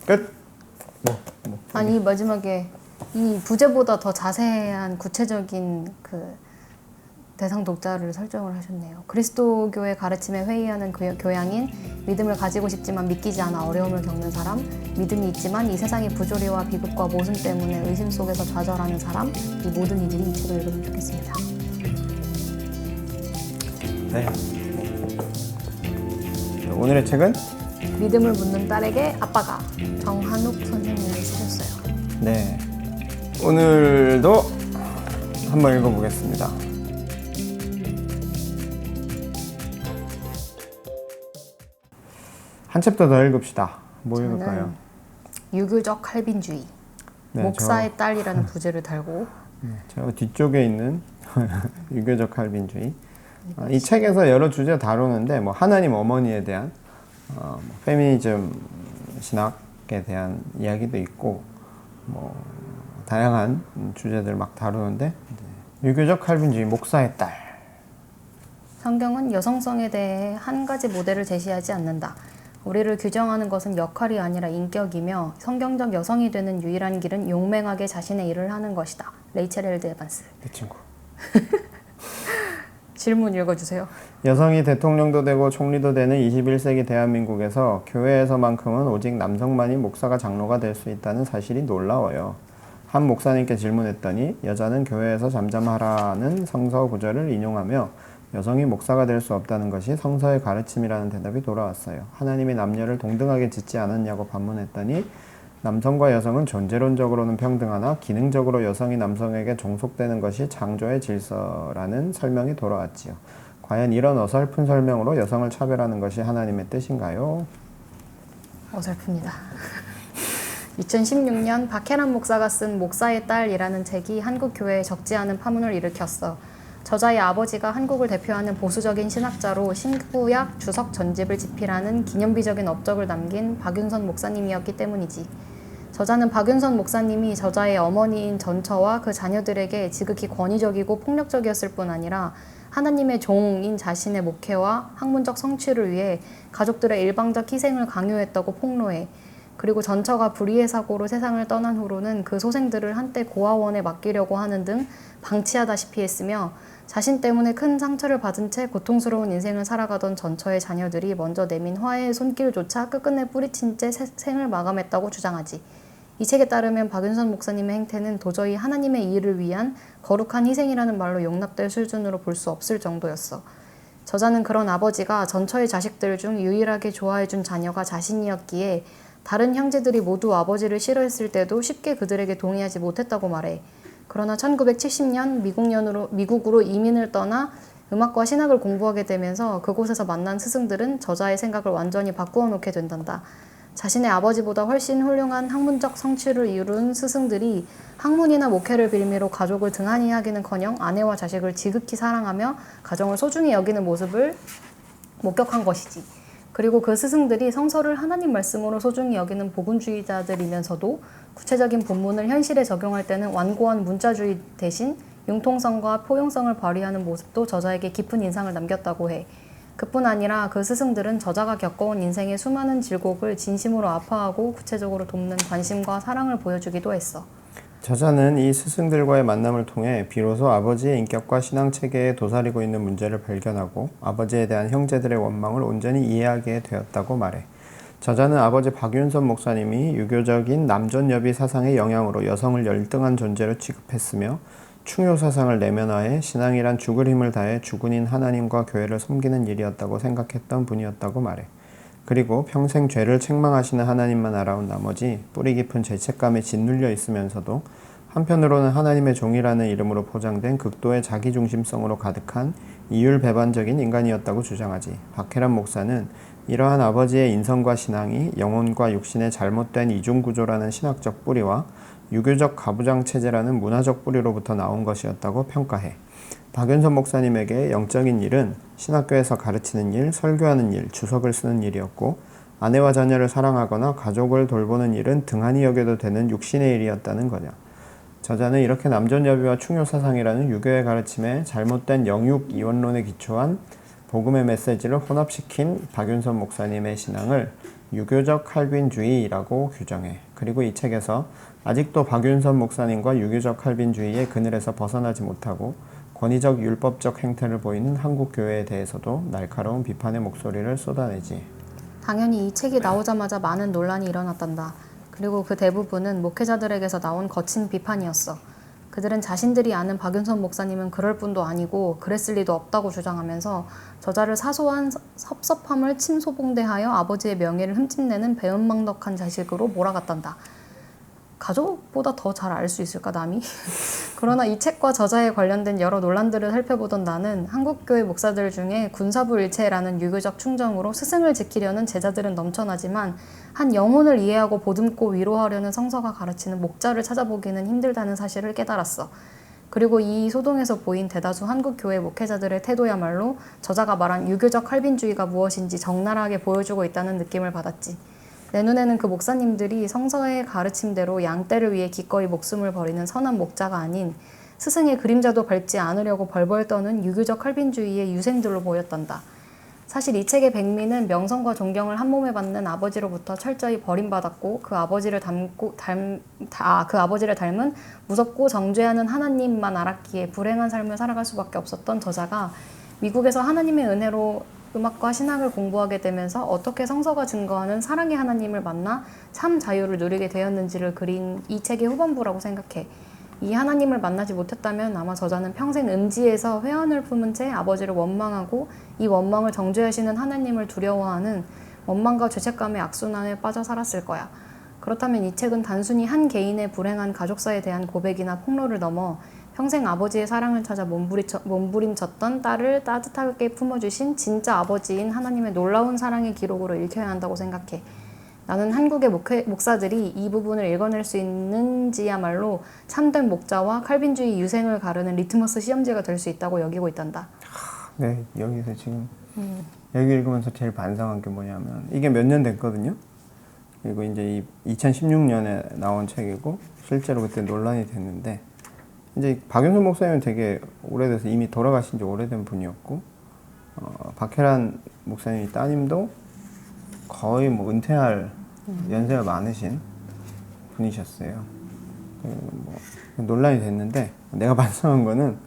끝. 아니 마지막에 이 부제보다 더 자세한 구체적인 그 대상 독자를 설정을 하셨네요. 그리스도교의 가르침에 회의하는 그 교양인 믿음을 가지고 싶지만 믿기지 않아 어려움을 겪는 사람, 믿음이 있지만 이 세상의 부조리와 비극과 모순 때문에 의심 속에서 좌절하는 사람, 이 모든 이들이 이 책을 읽으면 좋겠습니다. 네. 오늘의 책은 믿음을 묻는 딸에게 아빠가, 정한욱 선생님이 쓰셨어요. 네. 오늘도 한번 읽어보겠습니다. 한 챕터 더 읽읍시다. 뭐 읽을까요? 유교적 칼빈주의, 네, 목사의 딸이라는 부제를 달고 저 뒤쪽에 있는 유교적 칼빈주의. 이 책에서 여러 주제 다루는데 뭐 하나님 어머니에 대한 페미니즘 신학에 대한 이야기도 있고 뭐 다양한 주제들 막 다루는데 유교적 칼빈주의 목사의 딸. 성경은 여성성에 대해 한 가지 모델을 제시하지 않는다. 우리를 규정하는 것은 역할이 아니라 인격이며 성경적 여성이 되는 유일한 길은 용맹하게 자신의 일을 하는 것이다. 레이첼 엘드 에반스. 내 친구. 질문 읽어주세요. 여성이 대통령도 되고 총리도 되는 21세기 대한민국에서 교회에서만큼은 오직 남성만이 목사가 장로가 될 수 있다는 사실이 놀라워요. 한 목사님께 질문했더니 여자는 교회에서 잠잠하라는 성서 구절을 인용하며 여성이 목사가 될 수 없다는 것이 성서의 가르침이라는 대답이 돌아왔어요. 하나님이 남녀를 동등하게 짓지 않았냐고 반문했더니 남성과 여성은 존재론적으로는 평등하나 기능적으로 여성이 남성에게 종속되는 것이 창조의 질서라는 설명이 돌아왔지요. 과연 이런 어설픈 설명으로 여성을 차별하는 것이 하나님의 뜻인가요? 어설픕니다. 2016년 박혜란 목사가 쓴 목사의 딸이라는 책이 한국 교회에 적지 않은 파문을 일으켰어. 저자의 아버지가 한국을 대표하는 보수적인 신학자로 신구약 주석 전집을 집필하는 기념비적인 업적을 남긴 박윤선 목사님이었기 때문이지. 저자는 박윤선 목사님이 저자의 어머니인 전처와 그 자녀들에게 지극히 권위적이고 폭력적이었을 뿐 아니라 하나님의 종인 자신의 목회와 학문적 성취를 위해 가족들의 일방적 희생을 강요했다고 폭로해. 그리고 전처가 불의의 사고로 세상을 떠난 후로는 그 소생들을 한때 고아원에 맡기려고 하는 등 방치하다시피 했으며 자신 때문에 큰 상처를 받은 채 고통스러운 인생을 살아가던 전처의 자녀들이 먼저 내민 화해의 손길조차 끝끝내 뿌리친 채 생을 마감했다고 주장하지. 이 책에 따르면 박윤선 목사님의 행태는 도저히 하나님의 일을 위한 거룩한 희생이라는 말로 용납될 수준으로 볼 수 없을 정도였어. 저자는 그런 아버지가 전처의 자식들 중 유일하게 좋아해준 자녀가 자신이었기에 다른 형제들이 모두 아버지를 싫어했을 때도 쉽게 그들에게 동의하지 못했다고 말해. 그러나 1970년 미국으로 이민을 떠나 음악과 신학을 공부하게 되면서 그곳에서 만난 스승들은 저자의 생각을 완전히 바꾸어 놓게 된단다. 자신의 아버지보다 훨씬 훌륭한 학문적 성취를 이룬 스승들이 학문이나 목회를 빌미로 가족을 등한히 하기는커녕 아내와 자식을 지극히 사랑하며 가정을 소중히 여기는 모습을 목격한 것이지. 그리고 그 스승들이 성서를 하나님 말씀으로 소중히 여기는 복음주의자들이면서도 구체적인 본문을 현실에 적용할 때는 완고한 문자주의 대신 융통성과 포용성을 발휘하는 모습도 저자에게 깊은 인상을 남겼다고 해. 그뿐 아니라 그 스승들은 저자가 겪어온 인생의 수많은 질곡을 진심으로 아파하고 구체적으로 돕는 관심과 사랑을 보여주기도 했어. 저자는 이 스승들과의 만남을 통해 비로소 아버지의 인격과 신앙체계에 도사리고 있는 문제를 발견하고 아버지에 대한 형제들의 원망을 온전히 이해하게 되었다고 말해. 저자는 아버지 박윤선 목사님이 유교적인 남존여비 사상의 영향으로 여성을 열등한 존재로 취급했으며 충효 사상을 내면화해 신앙이란 죽을 힘을 다해 주군인 하나님과 교회를 섬기는 일이었다고 생각했던 분이었다고 말해. 그리고 평생 죄를 책망하시는 하나님만 알아온 나머지 뿌리 깊은 죄책감에 짓눌려 있으면서도 한편으로는 하나님의 종이라는 이름으로 포장된 극도의 자기중심성으로 가득한 이율배반적인 인간이었다고 주장하지. 박혜란 목사는 이러한 아버지의 인성과 신앙이 영혼과 육신의 잘못된 이중구조라는 신학적 뿌리와 유교적 가부장체제라는 문화적 뿌리로부터 나온 것이었다고 평가해. 박윤선 목사님에게 영적인 일은 신학교에서 가르치는 일, 설교하는 일, 주석을 쓰는 일이었고 아내와 자녀를 사랑하거나 가족을 돌보는 일은 등한히 여겨도 되는 육신의 일이었다는 거냐. 저자는 이렇게 남존여비와 충효사상이라는 유교의 가르침에 잘못된 영육 이원론에 기초한 복음의 메시지를 혼합시킨 박윤선 목사님의 신앙을 유교적 칼빈주의라고 규정해. 그리고 이 책에서 아직도 박윤선 목사님과 유교적 칼빈주의의 그늘에서 벗어나지 못하고 권위적 율법적 행태를 보이는 한국 교회에 대해서도 날카로운 비판의 목소리를 쏟아내지. 당연히 이 책이 나오자마자 많은 논란이 일어났단다. 그리고 그 대부분은 목회자들에게서 나온 거친 비판이었어. 그들은 자신들이 아는 박윤선 목사님은 그럴 뿐도 아니고 그랬을 리도 없다고 주장하면서 저자를 사소한 섭섭함을 침소봉대하여 아버지의 명예를 흠집내는 배은망덕한 자식으로 몰아갔단다. 가족보다 더 잘 알 수 있을까, 남이? 그러나 이 책과 저자에 관련된 여러 논란들을 살펴보던 나는 한국교회 목사들 중에 군사부일체라는 유교적 충정으로 스승을 지키려는 제자들은 넘쳐나지만 한 영혼을 이해하고 보듬고 위로하려는 성서가 가르치는 목자를 찾아보기는 힘들다는 사실을 깨달았어. 그리고 이 소동에서 보인 대다수 한국교회 목회자들의 태도야말로 저자가 말한 유교적 칼빈주의가 무엇인지 적나라하게 보여주고 있다는 느낌을 받았지. 내 눈에는 그 목사님들이 성서의 가르침대로 양떼를 위해 기꺼이 목숨을 버리는 선한 목자가 아닌 스승의 그림자도 밟지 않으려고 벌벌 떠는 유교적 칼빈주의의 유생들로 보였단다. 사실 이 책의 백미는 명성과 존경을 한몸에 받는 아버지로부터 철저히 버림받았고 그 아버지를 닮은 무섭고 정죄하는 하나님만 알았기에 불행한 삶을 살아갈 수밖에 없었던 저자가 미국에서 하나님의 은혜로 음악과 신학을 공부하게 되면서 어떻게 성서가 증거하는 사랑의 하나님을 만나 참 자유를 누리게 되었는지를 그린 이 책의 후반부라고 생각해. 이 하나님을 만나지 못했다면 아마 저자는 평생 음지에서 회한을 품은 채 아버지를 원망하고 이 원망을 정죄하시는 하나님을 두려워하는 원망과 죄책감의 악순환에 빠져 살았을 거야. 그렇다면 이 책은 단순히 한 개인의 불행한 가족사에 대한 고백이나 폭로를 넘어 평생 아버지의 사랑을 찾아 몸부림쳤던 딸을 따뜻하게 품어주신 진짜 아버지인 하나님의 놀라운 사랑의 기록으로 읽혀야 한다고 생각해. 나는 한국의 목사들이 이 부분을 읽어낼 수 있는지야말로 참된 목자와 칼빈주의 유생을 가르는 리트머스 시험지가 될 수 있다고 여기고 있단다. 네, 여기서 지금 여기 읽으면서 제일 반성한 게 뭐냐면 이게 몇 년 됐거든요. 그리고 이제 2016년에 나온 책이고 실제로 그때 논란이 됐는데 이제 박윤선 목사님은 되게 오래돼서 이미 돌아가신 지 오래된 분이었고 박혜란 목사님이 따님도 거의 뭐 은퇴할 연세가 많으신 분이셨어요. 뭐 논란이 됐는데 내가 반성한 거는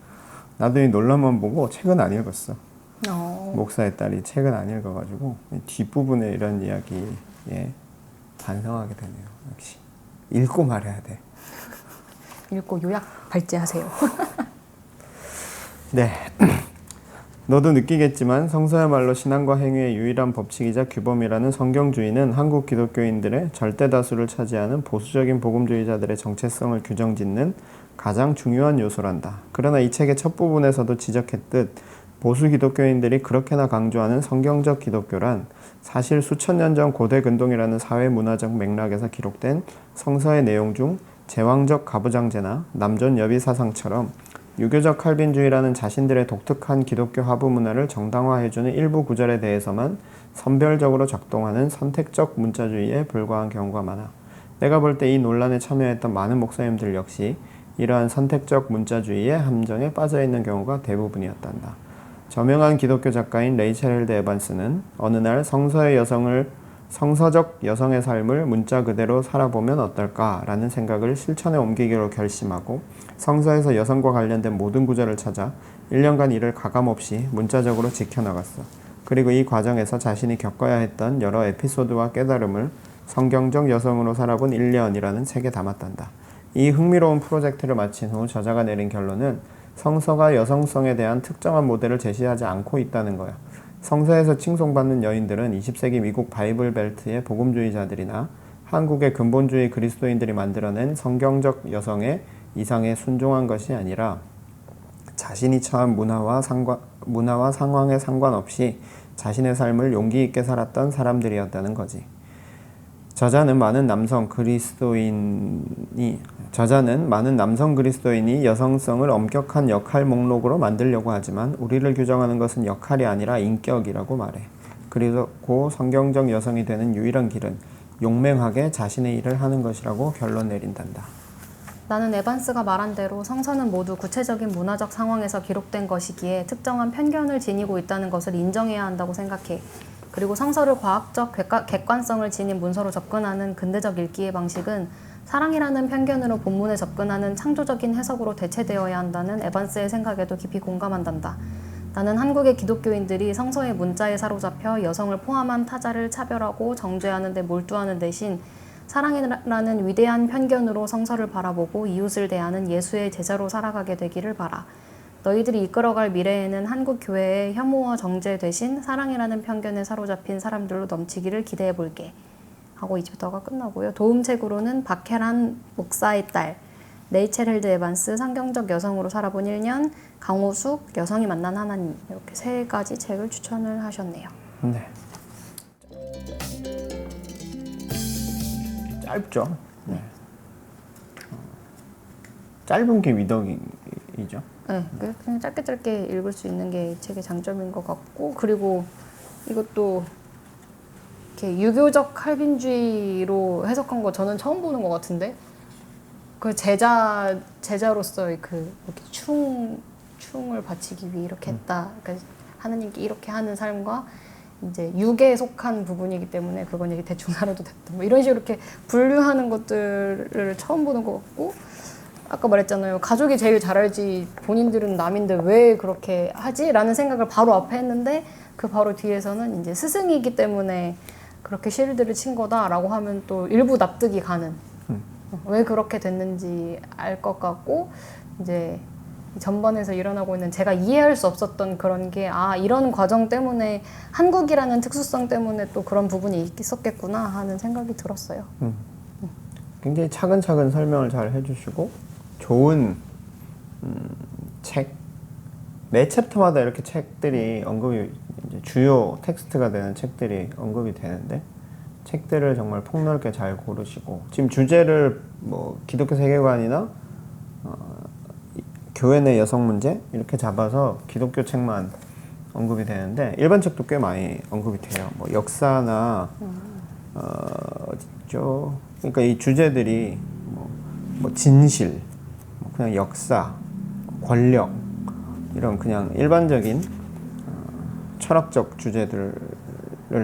나도 이 논란만 보고 책은 안 읽었어. 목사의 딸이 책은 안 읽어가지고 뒷부분에 이런 이야기에 반성하게 되네요. 역시 읽고 말해야 돼. 읽고 요약 발제하세요. 네. 너도 느끼겠지만 성서야말로 신앙과 행위의 유일한 법칙이자 규범이라는 성경주의는 한국 기독교인들의 절대 다수를 차지하는 보수적인 복음주의자들의 정체성을 규정짓는 가장 중요한 요소란다. 그러나 이 책의 첫 부분에서도 지적했듯 보수 기독교인들이 그렇게나 강조하는 성경적 기독교란 사실 수천 년 전 고대 근동이라는 사회 문화적 맥락에서 기록된 성서의 내용 중 제왕적 가부장제나 남존 여비 사상처럼 유교적 칼빈주의라는 자신들의 독특한 기독교 화부 문화를 정당화해주는 일부 구절에 대해서만 선별적으로 적동하는 선택적 문자주의에 불과한 경우가 많아. 내가 볼 때 이 논란에 참여했던 많은 목사님들 역시 이러한 선택적 문자주의의 함정에 빠져있는 경우가 대부분이었단다. 저명한 기독교 작가인 레이첼 헬드 에반스는 어느 날 성서적 여성의 삶을 문자 그대로 살아보면 어떨까라는 생각을 실천에 옮기기로 결심하고 성서에서 여성과 관련된 모든 구절을 찾아 1년간 이를 가감없이 문자적으로 지켜나갔어. 그리고 이 과정에서 자신이 겪어야 했던 여러 에피소드와 깨달음을 성경적 여성으로 살아본 1년이라는 책에 담았단다. 이 흥미로운 프로젝트를 마친 후 저자가 내린 결론은 성서가 여성성에 대한 특정한 모델을 제시하지 않고 있다는 거야. 성서에서 칭송받는 여인들은 20세기 미국 바이블 벨트의 복음주의자들이나 한국의 근본주의 그리스도인들이 만들어낸 성경적 여성의 이상에 순종한 것이 아니라 자신이 처한 문화와 상황에 상관없이 자신의 삶을 용기 있게 살았던 사람들이었다는 거지. 저자는 많은 남성 그리스도인이 여성성을 엄격한 역할 목록으로 만들려고 하지만 우리를 규정하는 것은 역할이 아니라 인격이라고 말해. 그리고 성경적 여성이 되는 유일한 길은 용맹하게 자신의 일을 하는 것이라고 결론 내린단다. 나는 에반스가 말한 대로 성서는 모두 구체적인 문화적 상황에서 기록된 것이기에 특정한 편견을 지니고 있다는 것을 인정해야 한다고 생각해. 그리고 성서를 과학적 객관성을 지닌 문서로 접근하는 근대적 읽기의 방식은 사랑이라는 편견으로 본문에 접근하는 창조적인 해석으로 대체되어야 한다는 에반스의 생각에도 깊이 공감한단다. 나는 한국의 기독교인들이 성서의 문자에 사로잡혀 여성을 포함한 타자를 차별하고 정죄하는 데 몰두하는 대신 사랑이라는 위대한 편견으로 성서를 바라보고 이웃을 대하는 예수의 제자로 살아가게 되기를 바라. 너희들이 이끌어갈 미래에는 한국 교회의 혐오와 정죄 대신 사랑이라는 편견에 사로잡힌 사람들로 넘치기를 기대해 볼게. 하고 이 챕터가 끝나고요. 도움책으로는 박혜란 목사의 딸, 레이첼 헬드 에반스 성경적 여성으로 살아본 1년, 강호숙 여성이 만난 하나님 이렇게 3가지 책을 추천을 하셨네요. 네. 짧죠. 네. 짧은 게 위덕이죠. 네, 그냥 짧게 읽을 수 있는 게 이 책의 장점인 것 같고, 그리고 이것도 이렇게 유교적 할빈주의로 해석한 거 저는 처음 보는 것 같은데, 그 제자로서의 그 이렇게 충을 바치기 위해 이렇게 했다. 그러니까 하나님께 이렇게 하는 삶과 이제 육에 속한 부분이기 때문에 그건 이렇게 대충 살아도 됐다. 뭐 이런 식으로 이렇게 분류하는 것들을 처음 보는 것 같고, 아까 말했잖아요. 가족이 제일 잘 알지 본인들은 남인데 왜 그렇게 하지? 라는 생각을 바로 앞에 했는데 그 바로 뒤에서는 이제 스승이기 때문에 그렇게 실드를 친 거다라고 하면 또 일부 납득이 가는 왜 그렇게 됐는지 알 것 같고, 이제 전반에서 일어나고 있는 제가 이해할 수 없었던 그런 게 이런 과정 때문에 한국이라는 특수성 때문에 또 그런 부분이 있었겠구나 하는 생각이 들었어요. 굉장히 차근차근 설명을 잘 해주시고 좋은 책. 매 챕터마다 이렇게 책들이 언급이 이제 주요 텍스트가 되는 책들이 언급이 되는데 책들을 정말 폭넓게 잘 고르시고 지금 주제를 뭐 기독교 세계관이나 교회 내 여성 문제 이렇게 잡아서 기독교 책만 언급이 되는데 일반 책도 꽤 많이 언급이 돼요. 뭐 역사나 어디죠? 그러니까 이 주제들이 뭐 진실, 뭐 그냥 역사, 권력 이런 그냥 일반적인 철학적 주제들을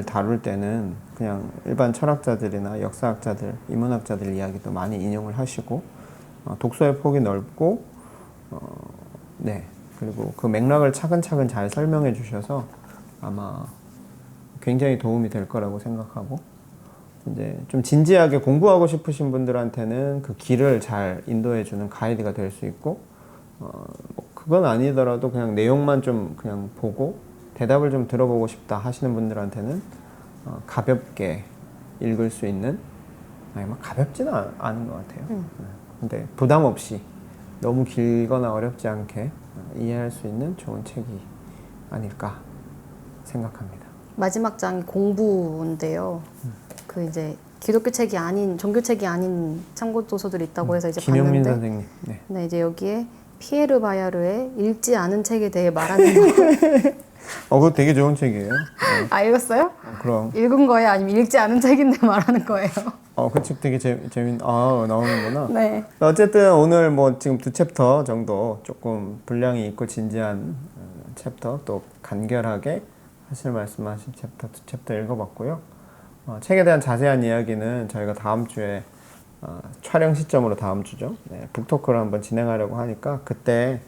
다룰 때는 그냥 일반 철학자들이나 역사학자들, 인문학자들 이야기도 많이 인용을 하시고 독서의 폭이 넓고 네, 그리고 그 맥락을 차근차근 잘 설명해 주셔서 아마 굉장히 도움이 될 거라고 생각하고 이제 좀 진지하게 공부하고 싶으신 분들한테는 그 길을 잘 인도해 주는 가이드가 될 수 있고 뭐 그건 아니더라도 그냥 내용만 좀 그냥 보고 대답을 좀 들어보고 싶다 하시는 분들한테는 가볍게 읽을 수 있는 막 가볍지는 않은 것 같아요. 근데 부담 없이 너무 길거나 어렵지 않게 이해할 수 있는 좋은 책이 아닐까 생각합니다. 마지막 장이 공부인데요. 그 이제 기독교 책이 아닌 종교 책이 아닌 참고 도서들이 있다고 해서 이제 김영민 봤는데, 선생님. 네. 네, 이제 여기에 피에르 바야르의 읽지 않은 책에 대해 말하는 거. 그거 되게 좋은 책이에요. 읽었어요? 그럼. 읽은 거예요? 아니면 읽지 않은 책인데 말하는 거예요? 그 책 되게 나오는구나. 네. 어쨌든 오늘 뭐 지금 2챕터 정도 조금 분량이 있고 진지한 챕터 또 간결하게 하실 말씀하신 챕터 2챕터 읽어봤고요. 책에 대한 자세한 이야기는 저희가 다음 주에 촬영 시점으로 다음 주죠. 네, 북토크를 한번 진행하려고 하니까 그때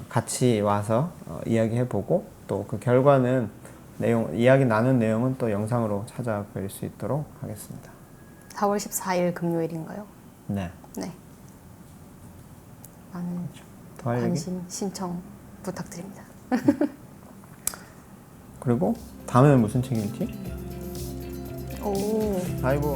같이 와서 이야기해보고 또 그 결과는 이야기 나눈 내용은 또 영상으로 찾아뵐 수 있도록 하겠습니다. 4월 14일 금요일인가요? 네. 네. 많은 더 할 얘기? 관심 신청 부탁드립니다. 그리고 다음에는 무슨 책일지? 오. 아이고.